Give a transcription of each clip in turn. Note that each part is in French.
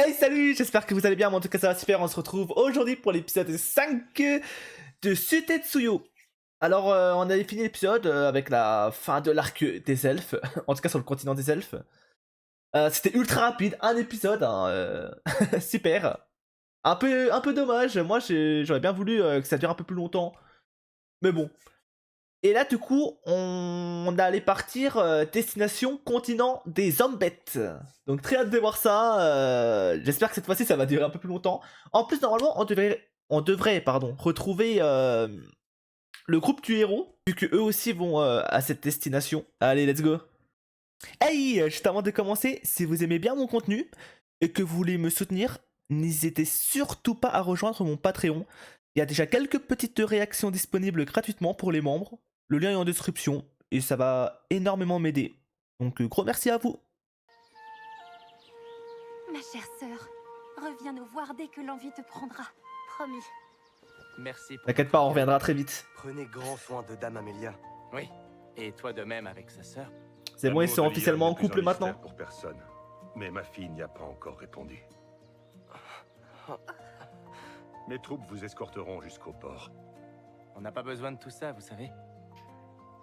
Hey salut, j'espère que vous allez bien, mais en tout cas ça va super, on se retrouve aujourd'hui pour l'épisode 5 de Sutetsuyo. Alors on avait fini l'épisode avec la fin de l'arc des elfes, en tout cas sur le continent des elfes. C'était ultra rapide, un épisode, hein, super. Un peu dommage, moi j'aurais bien voulu que ça dure un peu plus longtemps, mais bon. Et là du coup on allait partir destination continent des zombettes. Donc très hâte de voir ça, j'espère que cette fois-ci ça va durer un peu plus longtemps. En plus normalement on devrait retrouver le groupe du héros, vu que eux aussi vont à cette destination. Allez let's go. Hey, juste avant de commencer, si vous aimez bien mon contenu et que vous voulez me soutenir, n'hésitez surtout pas à rejoindre mon Patreon. Il y a déjà quelques petites réactions disponibles gratuitement pour les membres. Le lien est en description et ça va énormément m'aider. Donc gros merci à vous. Ma chère sœur, reviens nous voir dès que l'envie te prendra. Promis. Merci pour... T'inquiète pas, on reviendra très vite. Prenez grand soin de Dame Amélia. Oui, et toi de même avec sa sœur. C'est bon, ils sont L'amour de officiellement en Liane n'est plus couple un maintenant. mystère pour personne. Mais ma fille n'y a pas encore répondu. Mes troupes vous escorteront jusqu'au port. On n'a pas besoin de tout ça, vous savez.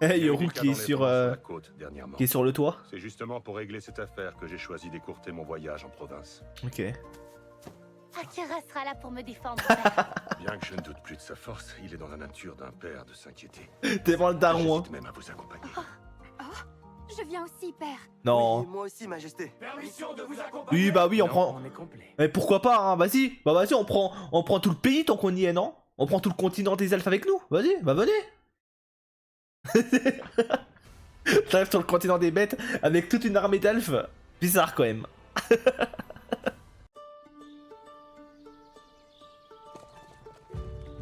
Hey, Il y a eu Yoru des cas qui est d'enlèvement sur, la côte dernièrement. qui est sur le toit. C'est justement pour régler cette affaire que j'ai choisi d'écourter mon voyage en province. Ok. Akira sera là pour me défendre. Bien que je ne doute plus de sa force, il est dans la nature d'un père de s'inquiéter. T'es devant le daron, hein. J'hésite même à vous accompagner. Je viens aussi, père. Non. Oui, moi aussi, Majesté. Oui, bah oui, on Non, prend. on est complet. Mais pourquoi pas, hein, vas-y. Bah vas-y, on prend tout le pays tant qu'on y est, non? On prend tout le continent des elfes avec nous. Vas-y, bah venez. T'arrives sur le continent des bêtes avec toute une armée d'elfes. Bizarre quand même.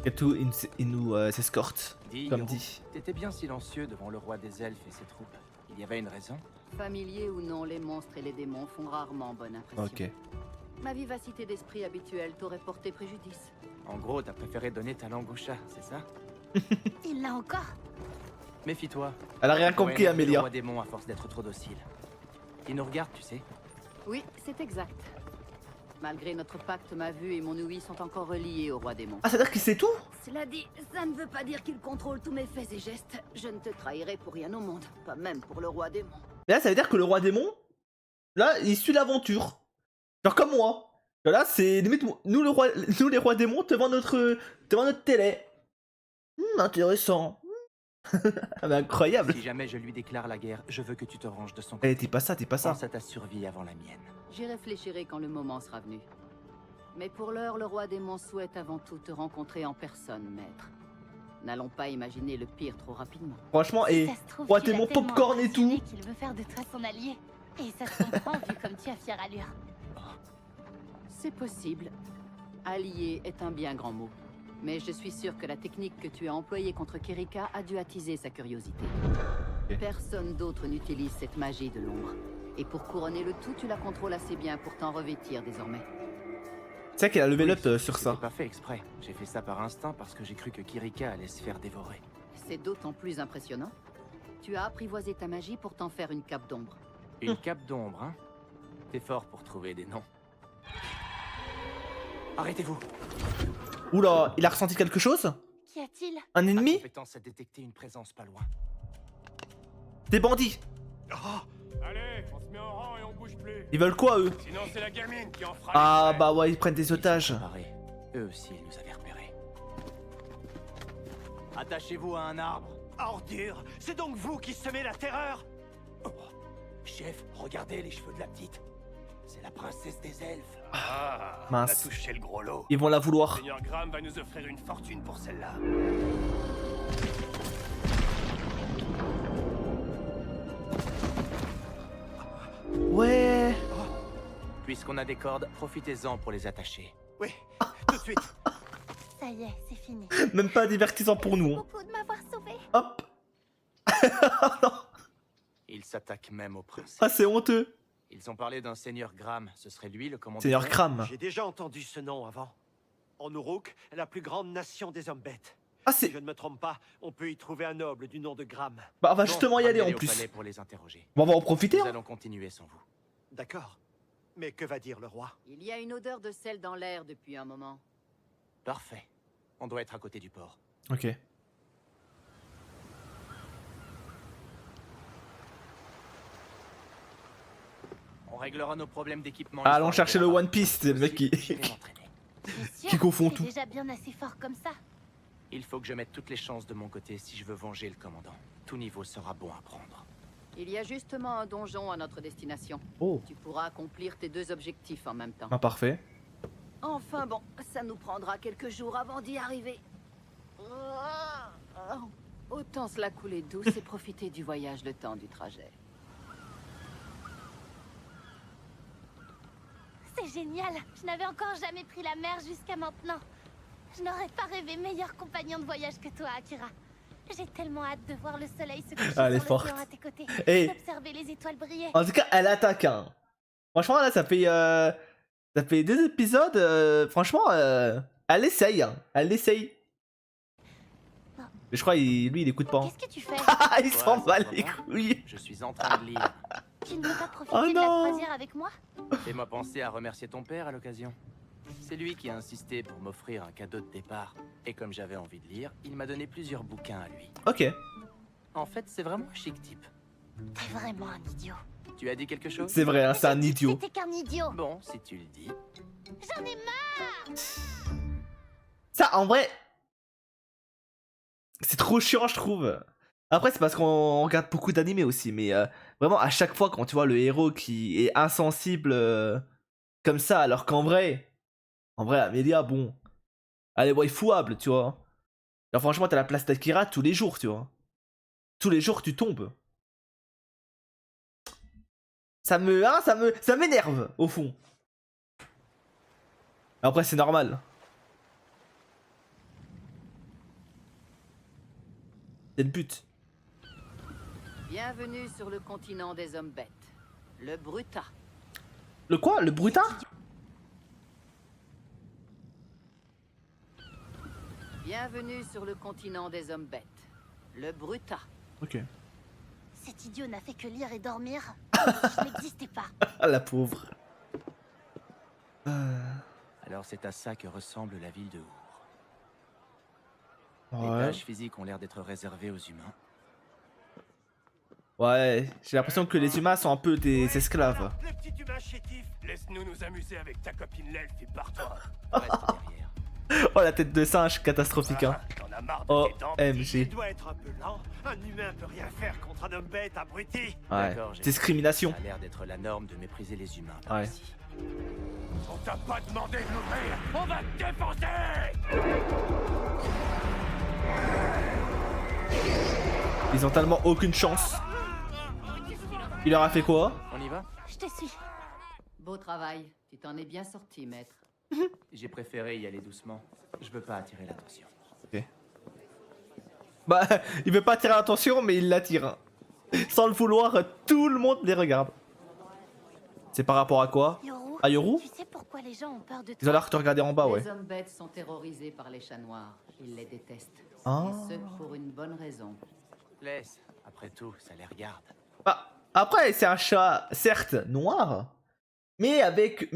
Et tout, il nous escorte, Dis, comme Yoru, dit. t'étais bien silencieux devant le roi des elfes et ses troupes. Il y avait une raison? Familiers ou non, les monstres et les démons font rarement bonne impression. Ok. Ma vivacité d'esprit habituelle t'aurait porté préjudice. En gros, t'as préféré donner ta langue au chat, c'est ça? Il l'a encore. Méfie-toi. Elle a rien On pourrait compris, énerver Amélia. Le roi démon à force d'être trop docile. Il nous regarde, tu sais. Oui, c'est exact. Malgré notre pacte, ma vue et mon ouïe sont encore reliés au roi démon. Ah, c'est-à-dire qu'il sait tout? Cela dit, ça ne veut pas dire qu'il contrôle tous mes faits et gestes. Je ne te trahirai pour rien au monde, pas même pour le roi démon. Et là, ça veut dire que le roi démon, là, il suit l'aventure. Genre comme moi. Là, c'est limite, nous les rois démons devant notre télé. Intéressant. Ah, mais incroyable. Si jamais je lui déclare la guerre, je veux que tu te ranges de son côté. Eh, t'es pas ça, t'es pas ça. Pense à ta survie avant la mienne. J'y réfléchirai quand le moment sera venu. Mais pour l'heure, le roi démon souhaite avant tout te rencontrer en personne, maître. N'allons pas imaginer le pire trop rapidement. Franchement, et Ça se trouve roi qu'il a démon tellement popcorn et tout. impressionné qu'il veut faire de toi son allié. Et ça se comprend vu comme tu as fière allure. C'est possible. Allié est un bien grand mot. Mais je suis sûr que la technique que tu as employée contre Kirika a dû attiser sa curiosité. Ok. Personne d'autre n'utilise cette magie de l'ombre. Et pour couronner le tout, tu la contrôles assez bien pour t'en revêtir désormais. C'est vrai qu'elle a level Oui, up sur c'était ça. pas fait exprès. J'ai fait ça par instinct parce que j'ai cru que Kirika allait se faire dévorer. C'est d'autant plus impressionnant. Tu as apprivoisé ta magie pour t'en faire une cape d'ombre. Une cape d'ombre, hein? T'es fort pour trouver des noms. Arrêtez-vous! Oula, il a ressenti quelque chose? Qu'y a-t-il? Un Ma ennemi? compétence a détecté une présence pas loin. Des bandits? Allez, on se met en rang et on bouge plus. Ils veulent quoi, eux? Sinon, c'est la gamine qui en fera Ah les frais. bah ouais, ils prennent des Ils sont otages. préparés. Eux aussi, ils nous avaient repérés. Attachez-vous à un arbre. Ordure, c'est donc vous qui semez la terreur? Oh. Chef, regardez les cheveux de la petite. C'est la princesse des elfes. Ah, Mince. on a touché le gros lot. Ils vont la vouloir. Seigneur Graham va nous offrir une fortune pour celle-là. Ouais. Puisqu'on a des cordes, profitez-en pour les attacher. Oui, tout de suite. Ça y est, c'est fini. Même pas divertissant pour nous. Hein. Beaucoup de m'avoir sauvé. Hop. Ils s'attaquent même au prince. Ah, c'est honteux. Ils ont parlé d'un seigneur Graham. Ce serait lui le commandant. Seigneur Kram. J'ai déjà entendu ce nom avant. En Uruk, la plus grande nation des hommes bêtes. Ah, Si c'est. je ne me trompe pas, on peut y trouver un noble du nom de Gram. Bah, on va Bon, justement y aller en ramenez-les au plus. palais pour les interroger. Bon, on va en profiter. Nous Hein. allons continuer sans vous. D'accord. Mais que va dire le roi? Il y a une odeur de sel dans l'air depuis un moment. Parfait. On doit être à côté du port. Ok. On réglera nos problèmes d'équipement. Ah, allons chercher le One Piece, c'est le mec qui... Je vais m'entraîner. T'es sûr Qui confond T'es tout. déjà bien assez fort comme ça. Il faut que je mette toutes les chances de mon côté si je veux venger le commandant. Tout niveau sera bon à prendre. Il y a justement un donjon à notre destination. Oh. Tu pourras accomplir tes deux objectifs en même temps. Ah, parfait. Enfin bon, ça nous prendra quelques jours avant d'y arriver. Autant se la couler douce et profiter du voyage le temps du trajet. C'est génial. Je n'avais encore jamais pris la mer jusqu'à maintenant. Je n'aurais pas rêvé meilleur compagnon de voyage que toi, Akira. J'ai tellement hâte de voir le soleil se coucher Elle est sur forte. l'océan à tes côtés. Et- D'observer les étoiles briller. En tout cas, elle attaque, hein. Franchement, là, ça fait 2 épisodes. Franchement, elle essaye, hein. Elle essaye. Mais je crois, lui, il écoute pas. hein. Qu'est-ce que tu fais? Il s'en Ouais, bat ça les va. couilles. Je suis en train de lire. Tu ne veux pas profiter Oh de la non. croisière avec moi? Fais-moi penser à remercier ton père à l'occasion. C'est lui qui a insisté pour m'offrir un cadeau de départ. Et comme j'avais envie de lire, il m'a donné plusieurs bouquins à lui. Ok. En fait, c'est vraiment un chic type. T'es vraiment un idiot. Tu as dit quelque chose? C'est vrai, hein, c'est un idiot. T'es qu'un idiot. Bon, si tu le dis. J'en ai marre. Ça, en vrai, c'est trop chiant, je trouve. Après, c'est parce qu'on regarde beaucoup d'animés aussi, mais vraiment, à chaque fois, quand tu vois le héros qui est insensible comme ça, alors qu'en vrai, Amélia, bon, elle est waifouable, tu vois. Alors, franchement, t'as la place d'Akira tous les jours, tu vois. Tous les jours, tu tombes. Ça m'énerve, au fond. Après, c'est normal. C'est le but. Bienvenue sur le continent des hommes bêtes. Le Bruta. Le quoi? Le brutin? Bienvenue sur le continent des hommes bêtes. Le Bruta. Ok. Cet idiot n'a fait que lire et dormir. Je n'existais pas. Ah, la pauvre. Alors c'est à ça que ressemble la ville de Our. Les Ouais. tâches physiques ont l'air d'être réservées aux humains. Ouais, j'ai l'impression que les humains sont un peu des esclaves. Les petits humains chétifs, laisse-nous nous amuser avec ta copine l'elfe et pars-toi. Reste derrière. Oh, la tête de singe, catastrophique, hein. T'en as marre de Oh, tes dents. Il MG. doit être un peu lent. Un humain peut rien faire contre un homme bête abruti. Ouais. D'accord, j'ai- Discrimination. Ça a l'air d'être la norme de mépriser les humains par Ouais. ici. On t'a pas demandé de l'ouvrir. On va te défoncer. Ils ont tellement aucune chance. Il leur a fait quoi? On y va? Je te suis. Beau travail. Tu t'en es bien sorti, maître. J'ai préféré y aller doucement. Je veux pas attirer l'attention. Bah, il veut pas attirer l'attention, mais il l'attire. hein. Sans le vouloir, tout le monde les regarde. C'est par rapport à quoi? Yoru, À Yoru? tu sais pourquoi les gens ont peur de Ils ont toi? l'air de te regarder en bas, ouais. Les hommes bêtes sont terrorisés par les chats noirs. Ils les détestent. Ah. Et ce, pour une bonne raison. Laisse. Après tout, ça les regarde. Bah, après, c'est un chat, certes, noir, mais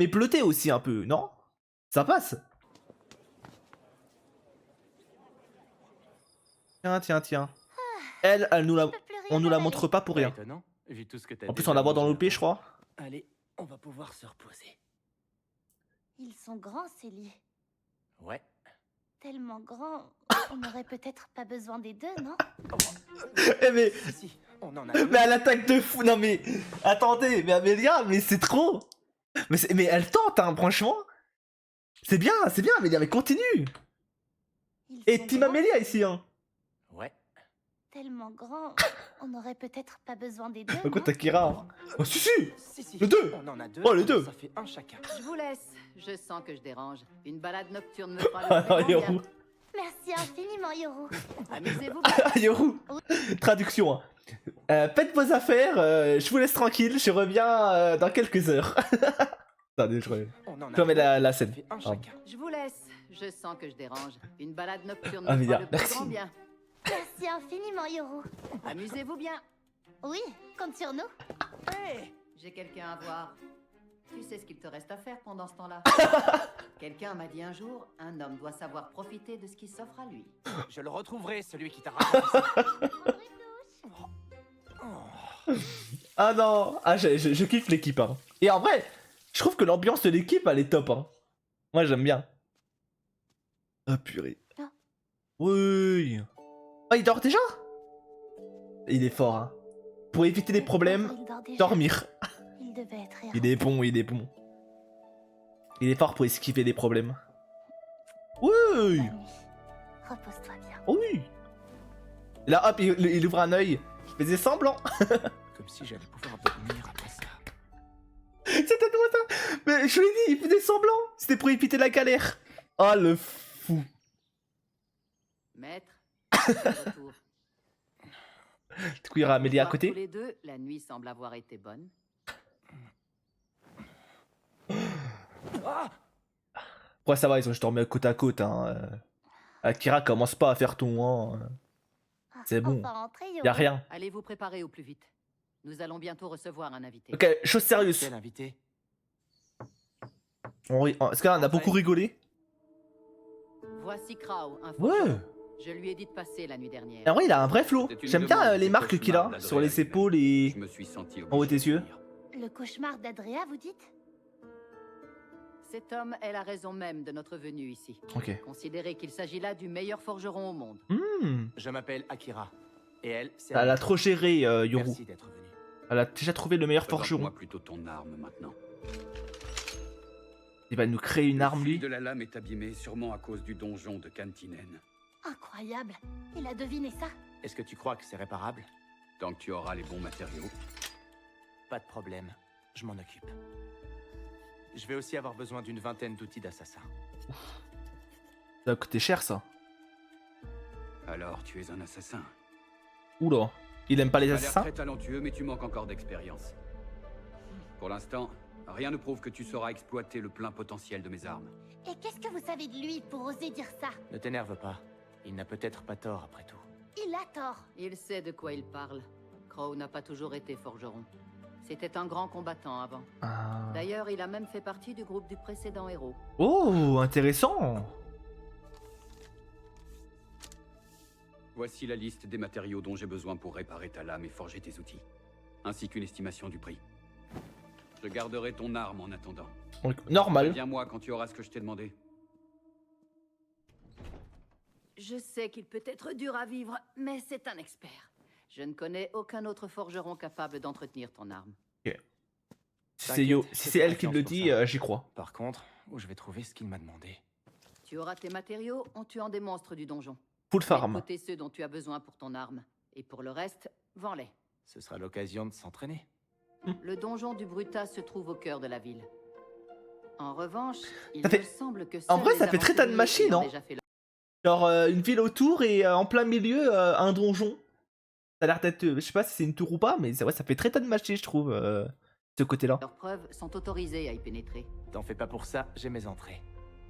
bleuté aussi un peu, non? Ça passe. Tiens. Elle nous la, Je peux plus rien on nous la avaler. montre pas pour Pas rien. étonnant, vu tout ce que t'as En plus, déjà on la voit dans mangé l'OP, je avant. crois. Allez, on va pouvoir se reposer. Ils sont grands, ces lits. Ouais. Tellement grands, on n'aurait peut-être pas besoin des deux, non? Eh, mais, Si, on en a deux. mais elle attaque de fou. Non, mais attendez, mais Amélia, mais c'est trop. Mais elle tente, hein, franchement. C'est bien, Amélia, mais continue. Ils Et sont Team grands, Amélia ici, hein. Ouais. tellement grands, on n'aurait peut-être pas besoin des deux, Écoute, non? Akira. hein. Oh, si. Si. Les deux. On en a deux. Oh, les alors deux. Ça fait un chacun. Je vous laisse. Je sens que je dérange. Une balade nocturne me fera le Ah, plus grand Yoru. bien. Merci infiniment, Yoru. Amusez-vous bien. Ah, Yoru. Traduction. hein. Faites vos affaires, je vous laisse tranquille, je reviens dans quelques heures. Attendez, je reviens. On en a Je remets deux, la ça scène. fait un Pardon. chacun. Je vous laisse. Je sens que je dérange. Une balade nocturne Ah, me mais fera bien, le plus merci. grand bien. Merci infiniment, Yoru. Amusez-vous bien. Oui, compte sur nous. J'ai quelqu'un à voir. Tu sais ce qu'il te reste à faire pendant ce temps-là. Quelqu'un m'a dit un jour, un homme doit savoir profiter de ce qui s'offre à lui. Je le retrouverai, celui qui t'a raconté ça. Ah non, ah, je kiffe l'équipe. Hein. Et en vrai, je trouve que l'ambiance de l'équipe, elle est top. Hein. Moi, j'aime bien. Ah purée. Ah. Oui. Oh, il dort déjà? Il est fort. Hein. Pour éviter les problèmes, Il dort déjà. dormir. Il devait être errant. Il est bon, il est bon. Il est fort pour esquiver les problèmes. Oui. Bonne nuit. Repose-toi bien. Oui. Et là, hop, il ouvre un œil. Il faisait semblant. Comme si j'allais pouvoir dormir après ça. C'était toi ça. Mais je l'ai dit, il faisait semblant. C'était pour éviter la galère. Oh le fou. Maître, de retour. Du coup, il y aura Amélie à Voir côté. Tous les deux, la nuit semble avoir été bonne. Ouais, ça va, ils ont juste dormi côte à côte. Hein. Akira commence pas à faire ton. Hein. C'est bon. On va rentrer, Y a rien. Allez vous préparer au plus vite. Nous allons bientôt recevoir un invité. Ok, chose sérieuse. Quel invité? Est-ce qu'on a beaucoup rigolé? Voici Krau, un Ouais. forgeron. Je lui ai dit de passer la nuit dernière. En vrai, il a un vrai flow. C'était une J'aime bien demande les du marques qu'il a cauchemar sur les d'Adrien épaules Je et me suis senti en haut de tes obligé de yeux. venir. Le cauchemar d'Adrea, vous dites? Cet homme est la raison même de notre venue ici. Ok. Considérez qu'il s'agit là du meilleur forgeron au monde. Je m'appelle Akira. Et elle, c'est... Elle a trop géré Yoru. Merci d'être venue. Elle a déjà trouvé le meilleur forgeron. Présente-moi plutôt ton arme maintenant. Il va nous créer une arme Le fil lui. de la lame est abîmé, sûrement à cause du donjon de Cantinen. Incroyable. Il a deviné ça? Est-ce que tu crois que c'est réparable? Tant que tu auras les bons matériaux. Pas de problème. Je m'en occupe. Je vais aussi avoir besoin d'une vingtaine d'outils d'assassin. Ça va coûter cher ça. Alors, tu es un assassin. Oula. Il aime pas les Tu as l'air assassins? très talentueux, mais tu manques encore d'expérience. Pour l'instant, rien ne prouve que tu sauras exploiter le plein potentiel de mes armes. Et qu'est-ce que vous savez de lui pour oser dire ça? Ne t'énerve pas. Il n'a peut-être pas tort après tout. Il a tort. Il sait de quoi il parle. Crow n'a pas toujours été forgeron. C'était un grand combattant avant. Ah. D'ailleurs, il a même fait partie du groupe du précédent héros. Oh, intéressant. Voici la liste des matériaux dont j'ai besoin pour réparer ta lame et forger tes outils. Ainsi qu'une estimation du prix. Je garderai ton arme en attendant. Normal. Viens-moi quand tu auras ce que je t'ai demandé. Je sais qu'il peut être dur à vivre, mais c'est un expert. Je ne connais aucun autre forgeron capable d'entretenir ton arme. Si c'est Yo, T'inquiète, si j'ai c'est elle qui confiance me le pour dit, ça. j'y crois. Par contre, où je vais trouver ce qu'il m'a demandé? Tu auras tes matériaux en tuant des monstres du donjon. Full farm. Écoutez ceux dont tu as besoin pour ton arme. Et pour le reste, vends-les. Ce sera l'occasion de s'entraîner. Le donjon du Brutas se trouve au cœur de la ville. En revanche, il Ça me fait- semble que En seuls vrai, les ça fait très Tan aventuriers Machine, ayant hein. déjà fait leur- Genre une ville autour et en plein milieu un donjon. Ça a l'air d'être, je sais pas si c'est une tour ou pas, mais ouais, ça fait très Tan Machine, je trouve, ce côté-là. Leurs preuves sont autorisées à y pénétrer. T'en fais pas pour ça, j'ai mes entrées.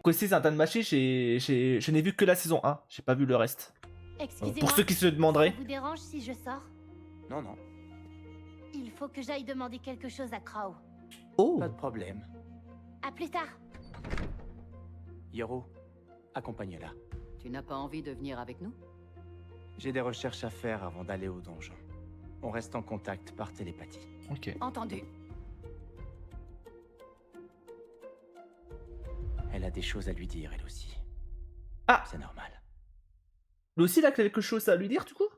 Aussi, c'est un Tan Machine, je n'ai vu que la saison 1, j'ai pas vu le reste. Excusez-moi. Pour ceux qui se Ça demanderaient. vous dérange si je sors? Non, non, Il faut que j'aille demander quelque chose à Crow. Oh, pas de problème. À plus tard. Yoru, accompagne-la. Tu n'as pas envie de venir avec nous? J'ai des recherches à faire avant d'aller au donjon. On reste en contact par télépathie. ok. Entendu. Elle a des choses à lui dire, elle aussi. Ah. C'est normal. Lui aussi, il a quelque chose à lui dire, du coup?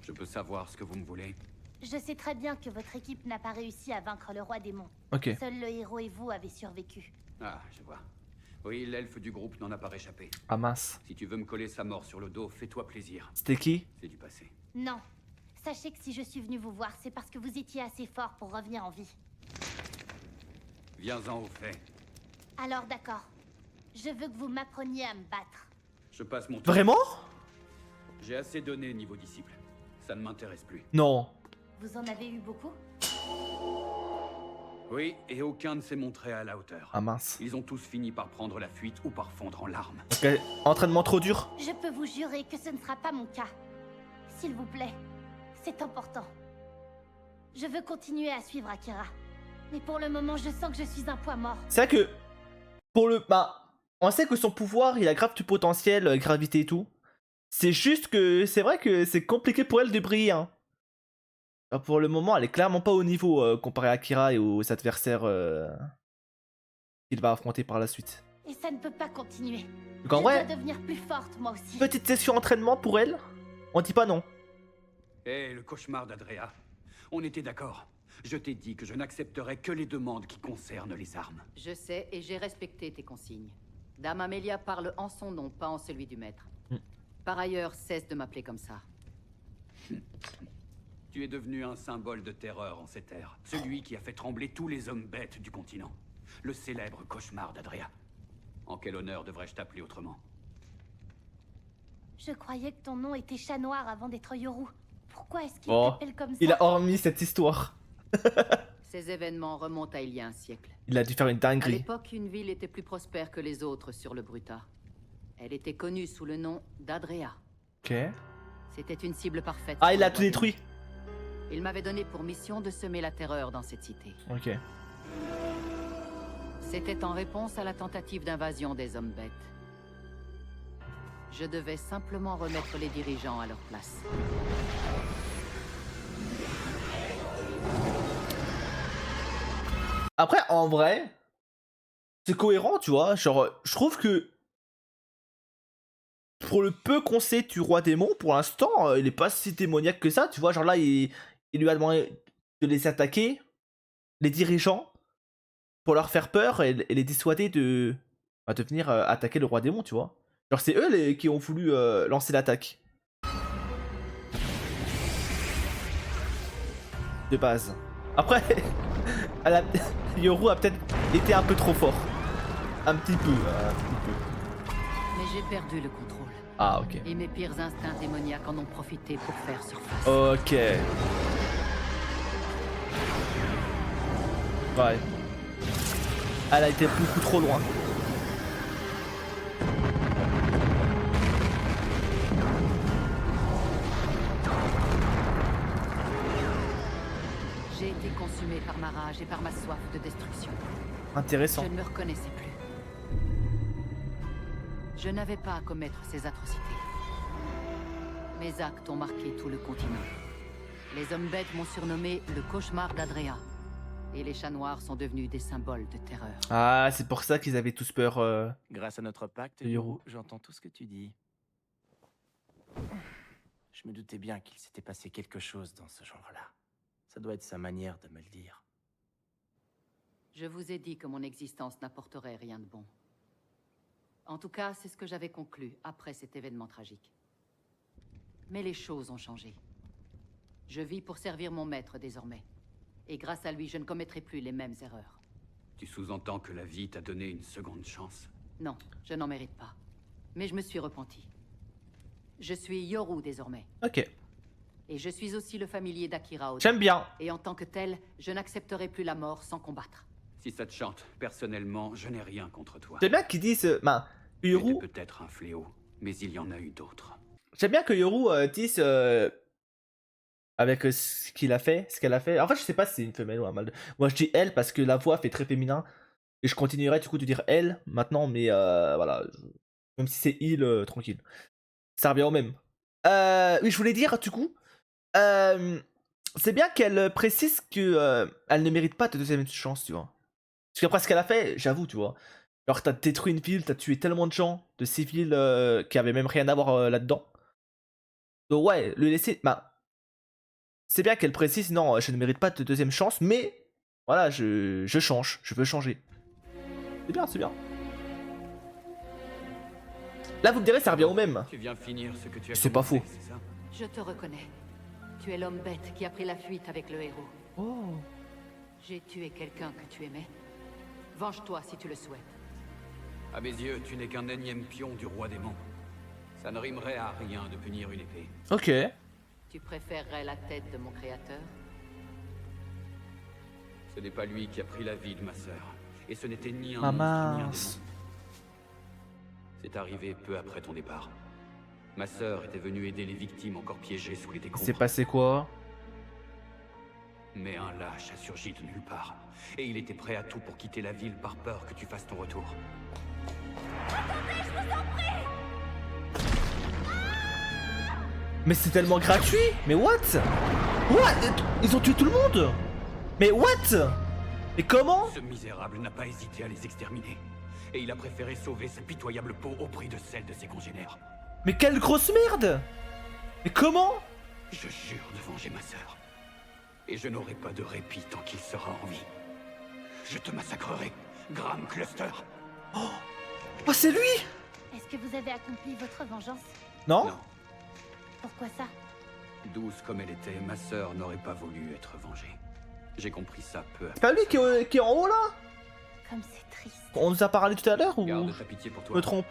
Je peux savoir ce que vous me voulez. Je sais très bien que votre équipe n'a pas réussi à vaincre le roi démon. Ok. Seul le héros et vous avez survécu. Ah, je vois. Oui, l'elfe du groupe n'en a pas réchappé. Ah mince. Si tu veux me coller sa mort sur le dos, fais-toi plaisir. C'était qui? C'est du passé. Non. Sachez que si je suis venu vous voir, c'est parce que vous étiez assez fort pour revenir en vie. Viens-en au fait. Alors d'accord. Je veux que vous m'appreniez à me battre. Je passe mon tour. Vraiment? J'ai assez donné niveau disciple. Ça ne m'intéresse plus. Non. Vous en avez eu beaucoup? Oui, et aucun ne s'est montré à la hauteur. Ah mince. Ils ont tous fini par prendre la fuite ou par fondre en larmes. Ok. Entraînement trop dur? Je peux vous jurer que ce ne sera pas mon cas. S'il vous plaît, C'est important. Je veux continuer à suivre Akira. Mais pour le moment, je sens que je suis un poids mort. C'est vrai que pour le... Bah, on sait que son pouvoir, il a grave du potentiel, gravité et tout. C'est juste que c'est vrai que c'est compliqué pour elle de briller. Hein. Alors, pour le moment, elle est clairement pas au niveau comparé à Akira et aux adversaires qu'il va affronter par la suite. Et ça ne peut pas continuer. Donc en je vrai, dois devenir plus forte, moi aussi. petite session entraînement pour elle, on dit pas non. Hé, le cauchemar d'Adrea. On était d'accord. Je t'ai dit que je n'accepterais que les demandes qui concernent les armes. Je sais et j'ai respecté tes consignes. Dame Amelia parle en son nom, pas en celui du maître. Par ailleurs, cesse de m'appeler comme ça. Tu es devenu un symbole de terreur en ces terres. Celui qui a fait trembler tous les hommes bêtes du continent. Le célèbre cauchemar d'Adrea. En quel honneur devrais-je t'appeler autrement? Je croyais que ton nom était Chat Noir avant d'être Yoru. Pourquoi est-ce qu'il Oh, t'appelle comme ça? il a hormis cette histoire. Ces événements remontent à il y a un siècle. Il a dû faire une À dinguerie. l'époque, une ville était plus prospère que les autres sur le Bruta. Elle était connue sous le nom d'Adrea. Ok. C'était une cible parfaite. Ah, il pour a le tout détruit. royaume. Il m'avait donné pour mission de semer la terreur dans cette cité. Ok. C'était en réponse à la tentative d'invasion des hommes bêtes. Je devais simplement remettre les dirigeants à leur place. Après, en vrai, c'est cohérent, tu vois. Genre, je trouve que pour le peu qu'on sait du roi démon, pour l'instant, il est pas si démoniaque que ça, tu vois. Genre là, il lui a demandé de les attaquer, les dirigeants, pour leur faire peur et les dissuader de venir attaquer le roi démon, tu vois. Genre, c'est eux qui ont voulu lancer l'attaque. De base. Après, Yoru a peut-être été un peu trop fort. Un petit peu. Mais j'ai perdu le contrôle. Ah, ok. Et mes pires instincts démoniaques en ont profité pour faire surface. Ok. Ouais. Elle a été beaucoup trop loin. J'ai été consumé par ma rage et par ma soif de destruction. Intéressant. Je ne me reconnaissais plus. Je n'avais pas à commettre ces atrocités. Mes actes ont marqué tout le continent. Les hommes bêtes m'ont surnommé le cauchemar d'Adrea. Et les chats noirs sont devenus des symboles de terreur. Ah, c'est pour ça qu'ils avaient tous peur. Grâce à notre pacte, de Yoru. Yoru, j'entends tout ce que tu dis. Je me doutais bien qu'il s'était passé quelque chose dans ce genre-là. Ça doit être sa manière de me le dire. Je vous ai dit que mon existence n'apporterait rien de bon. En tout cas, c'est ce que j'avais conclu après cet événement tragique. Mais les choses ont changé. Je vis pour servir mon maître désormais. Et grâce à lui, je ne commettrai plus les mêmes erreurs. Tu sous-entends que la vie t'a donné une seconde chance? Non, je n'en mérite pas. Mais je me suis repenti. Je suis Yoru désormais. Ok. Et je suis aussi le familier d'Akira Oda. J'aime bien. Et en tant que tel, je n'accepterai plus la mort sans combattre. Si ça te chante, personnellement, je n'ai rien contre toi. J'aime bien qu'ils disent. Ben, Tu Yoru. étais peut-être un fléau, mais il y en a eu d'autres. J'aime bien que Yoru dise. Avec ce qu'il a fait, ce qu'elle a fait. En fait, je sais pas si c'est une femelle ou un mâle. Moi, je dis elle parce que la voix fait très féminin. Et je continuerai du coup de dire elle maintenant, mais voilà. Même si c'est il, tranquille. Ça revient au même. Oui, je voulais dire du coup. C'est bien qu'elle précise que elle ne mérite pas de deuxième chance, tu vois. Parce qu'après ce qu'elle a fait, j'avoue, tu vois. Alors, t'as détruit une ville, t'as tué tellement de gens, de civils qui avaient même rien à voir là-dedans. Donc, ouais, le laisser. Bah, c'est bien qu'elle précise, non, je ne mérite pas de deuxième chance, mais voilà, je change, je veux changer. C'est bien, c'est bien. Là, vous me direz, ça revient au même. Tu viens finir ce que tu as C'est pas commencé, faux. c'est ça? Je te reconnais. Tu es l'homme bête qui a pris la fuite avec le héros. Oh. J'ai tué quelqu'un que tu aimais. Venge-toi si tu le souhaites. À mes yeux, tu n'es qu'un énième pion du roi démon. Ça ne rimerait à rien de punir une épée. Ok. Tu préférerais la tête de mon créateur? Ce n'est pas lui qui a pris la vie de ma sœur. Et ce n'était ni un Ah monstre, ni un mince. démon. C'est arrivé peu après ton départ. Ma sœur était venue aider les victimes encore piégées sous les décombres. C'est passé quoi? Mais un lâche a surgi de nulle part. Et il était prêt à tout pour quitter la ville par peur que tu fasses ton retour. Mais c'est tellement gratuit. Mais what? What? Ils ont tué tout le monde. Mais what? Et comment? Ce misérable n'a pas hésité à les exterminer. Et il a préféré sauver sa pitoyable peau au prix de celle de ses congénères. Mais quelle grosse merde! Mais comment? Je jure de venger ma sœur. Et je n'aurai pas de répit tant qu'il sera en vie. Je te massacrerai, Graham Cluster. Oh, c'est lui! Est-ce que vous avez accompli votre vengeance? Non? Non, Pourquoi ça? douce comme elle était, ma sœur n'aurait pas voulu être vengée. J'ai compris ça peu à peu. C'est pas lui qui est en haut là? Comme c'est triste. On nous a parlé tout à l'heure ou Garde ta pitié pour je toi. me trompe?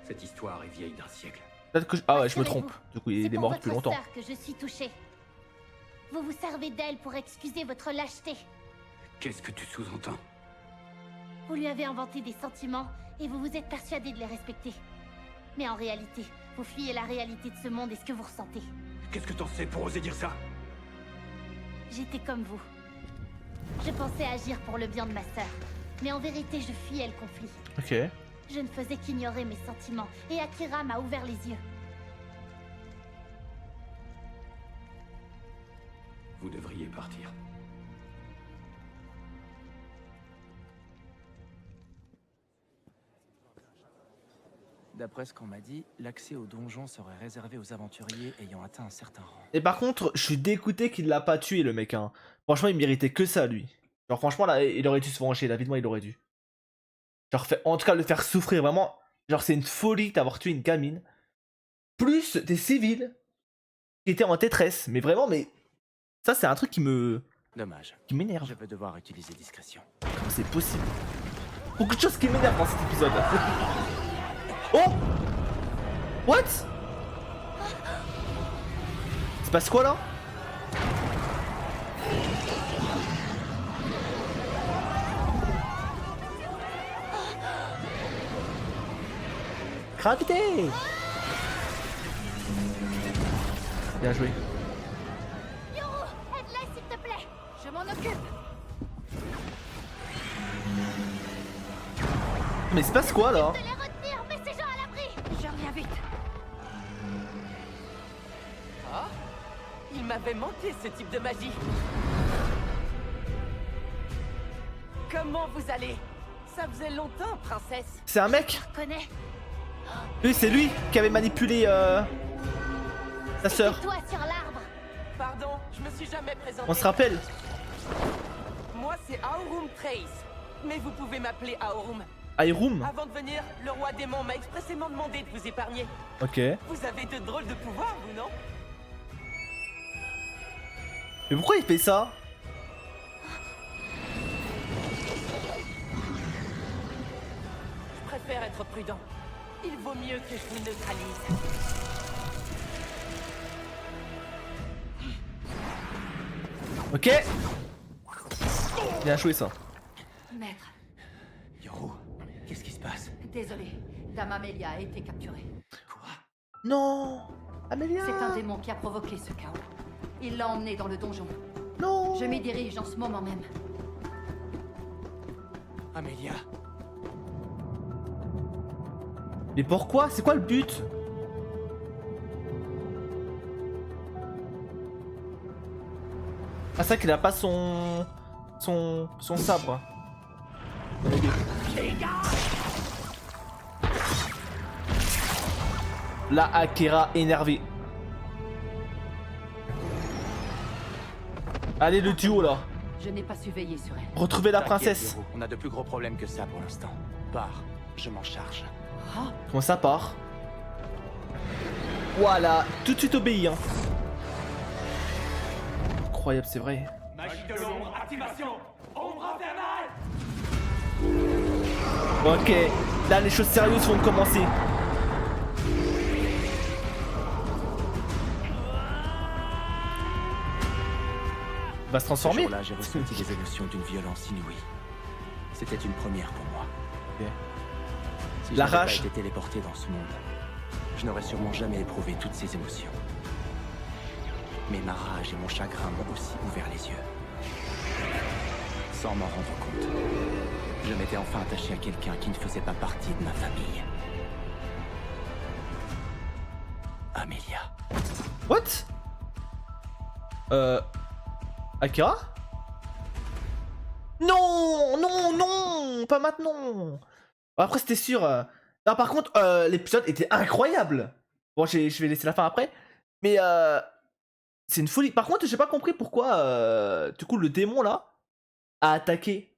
Cette histoire est vieille d'un siècle. Peut-être que ah ouais, je me trompe. Du coup, il est C'est mort pour depuis votre longtemps. sœur que je suis touchée. Vous vous servez d'elle pour excuser votre lâcheté. Qu'est-ce que tu sous-entends? Vous lui avez inventé des sentiments et vous vous êtes persuadé de les respecter. Mais en réalité, vous fuyez la réalité de ce monde et ce que vous ressentez. Qu'est-ce que t'en sais pour oser dire ça? J'étais comme vous. Je pensais agir pour le bien de ma sœur. Mais en vérité, je fuyais le conflit. Ok. Je ne faisais qu'ignorer mes sentiments. Et Akira m'a ouvert les yeux. Vous devriez partir. D'après ce qu'on m'a dit, l'accès au donjon serait réservé aux aventuriers ayant atteint un certain rang. Et par contre, je suis dégoûté qu'il l'a pas tué le mec. Hein. Franchement, il méritait que ça lui. Genre franchement, là, il aurait dû se venger. David, moi, il aurait dû. Genre, en tout cas, le faire souffrir vraiment. Genre, c'est une folie d'avoir tué une gamine. Plus des civils qui étaient en détresse. Mais vraiment, mais ça, c'est un truc qui Dommage. m'énerve. Je vais devoir utiliser discrétion. Comment c'est possible? Beaucoup de choses qui m'énervent dans cet épisode. Oh! What? Il se passe quoi là? Gravité! Bien joué. Yoru, aide-la s'il te plaît. Je m'en occupe. Mais il se passe quoi là? De les retenir, mets ces gens à l'abri. Je reviens vite. Il m'avait manqué ce type de magie. Comment vous allez? Ça faisait longtemps, princesse. C'est un mec? Je reconnais. Oui, c'est lui qui avait manipulé sa sœur. Toi sur l'arbre. Pardon, je me suis jamais présenté. On se rappelle? Moi, c'est Aorum Trace. Mais vous pouvez m'appeler Aorum. Airum? Avant de venir, le roi démon m'a expressément demandé de vous épargner. Ok. Vous avez de drôles de pouvoirs, vous, non? Mais pourquoi il fait ça? Je préfère être prudent. Il vaut mieux que je vous neutralise. Ok. Bien joué ça. Maître, Yoru, qu'est-ce qui se passe? désolé. Dame Amelia a été capturée. Quoi? Non. Amélia. C'est un démon qui a provoqué ce chaos. Il l'a emmenée dans le donjon. Non. Je m'y dirige en ce moment même. Amelia. Mais pourquoi? C'est quoi le but? Ah, c'est vrai qu'il a pas son sabre. Là, Akira énervé. Allez, le duo là. Je n'ai pas su veiller sur elle. Retrouver la T'inquiète, princesse. Yoru, on a de plus gros problèmes que ça pour l'instant. Pars, je m'en charge. Ah, Comment ça part? Voilà, tout de suite obéi. Hein. Incroyable, c'est vrai. Magie de l'ombre, activation. Ombre infernale. Ok, là les choses sérieuses vont commencer. Il va se transformer. Ce jour-là, j'ai ressenti des émotions d'une violence inouïe. C'était une première pour moi. Ok. Si La j'avais pas rage. été téléporté dans ce monde, je n'aurais sûrement jamais éprouvé toutes ces émotions. Mais ma rage et mon chagrin m'ont aussi ouvert les yeux. Sans m'en rendre compte, je m'étais enfin attaché à quelqu'un qui ne faisait pas partie de ma famille. Amelia. What? Akira? Non, non, non, pas maintenant. Bon, après, c'était sûr. Non, par contre, l'épisode était incroyable. Bon, je vais laisser la fin après. Mais c'est une folie. Par contre, j'ai pas compris pourquoi, du coup, le démon là a attaqué.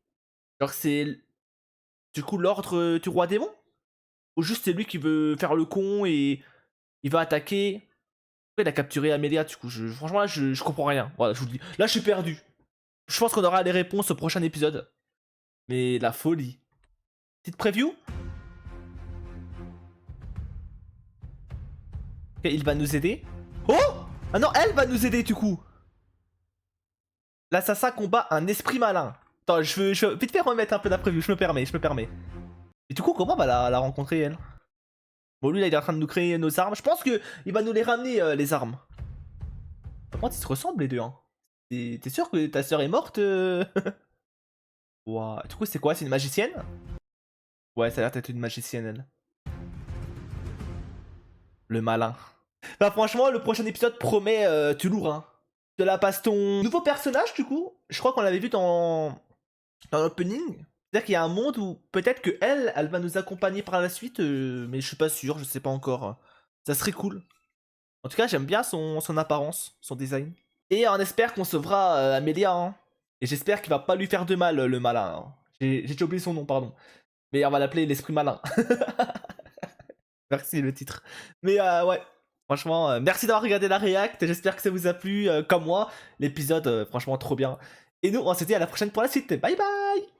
Genre, c'est du coup l'ordre du roi démon? Ou juste c'est lui qui veut faire le con et il va attaquer? Pourquoi il a capturé Amelia du coup? Franchement, là, je comprends rien. Voilà, je vous le dis. Là, je suis perdu. Je pense qu'on aura les réponses au prochain épisode. Mais la folie. Petite preview. Ok, il va nous aider. Oh! Ah non, elle va nous aider du coup. L'assassin combat un esprit malin. Attends, je veux vite faire remettre un peu la preview, je me permets. Et du coup, comment on va la rencontrer, elle? Bon, lui, là, il est en train de nous créer nos armes. Je pense qu'il va nous les ramener, les armes. Par contre, ils se ressemblent, les deux, hein. T'es sûr que ta soeur est morte? Ouah. Du coup, c'est quoi? C'est une magicienne? Ouais, ça a l'air d'être une magicienne, elle. Le malin. Bah, franchement, le prochain épisode promet du lourd, hein. De la baston. Nouveau personnage, du coup. Je crois qu'on l'avait vu dans l'opening. C'est-à-dire qu'il y a un monde où peut-être que elle va nous accompagner par la suite, mais je suis pas sûr, je sais pas encore. Ça serait cool. En tout cas, j'aime bien son apparence, son design. Et on espère qu'on sauvera Amelia, hein. Et j'espère qu'il va pas lui faire de mal, le malin. Hein. J'ai déjà oublié son nom, pardon. Mais on va l'appeler l'esprit malin. Merci le titre. Mais ouais, franchement, merci d'avoir regardé la react. J'espère que ça vous a plu, comme moi. L'épisode, franchement, trop bien. Et nous, on se dit à la prochaine pour la suite. Bye bye!